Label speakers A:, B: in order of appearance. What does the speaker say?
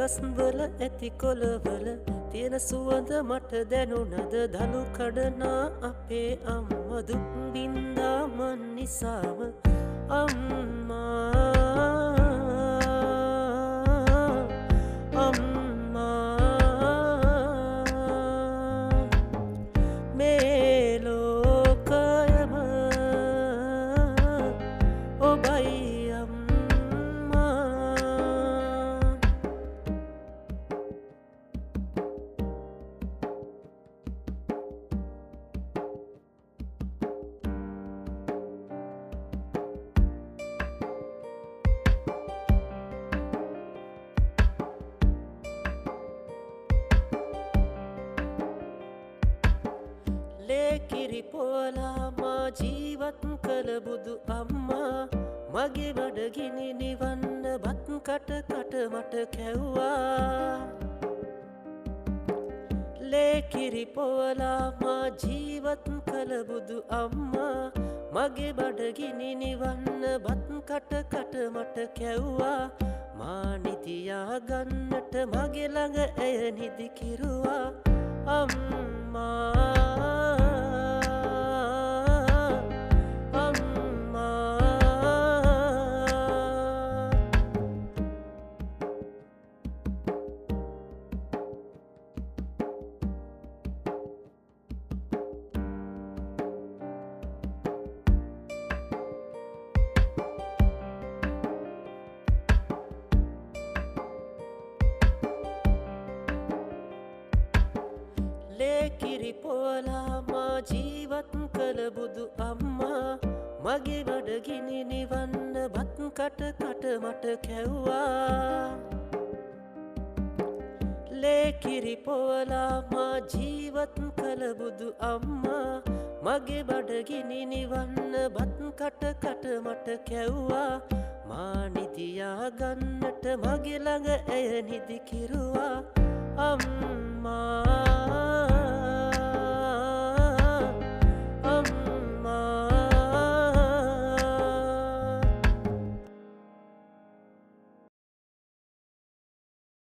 A: ගස්වල ඇති කොළවල තියෙන සුවඳ මට දැනුණද දලු කඩනා අපේ අම්ම දුක් වින්දා මන් නිසාම අම්මා මේ ලෝකයම ඔබයි ලේකිරි පොලා මා ජීවත් කළ බුදු අම්මා මගේ බඩගිනි නිවන්න බත් කට මට කැව්වා ලේකිරි පොලා මා ජීවත් කළ බුදු අම්මා මගේ බඩගිනි නිවන්න බත් කට මට කැව්වා මා නිතියා ගන්නට මගේ ළඟ ඇය නිදි කිරුවා අම්මා ලේකිරි පොලා මා ජීවත් කළ බුදු අම්මා මගේ බඩගිනි නිවන්න බත් කට මට කැව්වා ලේකිරි පොලා මා ජීවත් කළ බුදු අම්මා මගේ බඩගිනි නිවන්න බත් කට මට කැව්වා මා නිතියා ගන්නට මගේ ළඟ ඇය නිදි කිරුවා අම්මා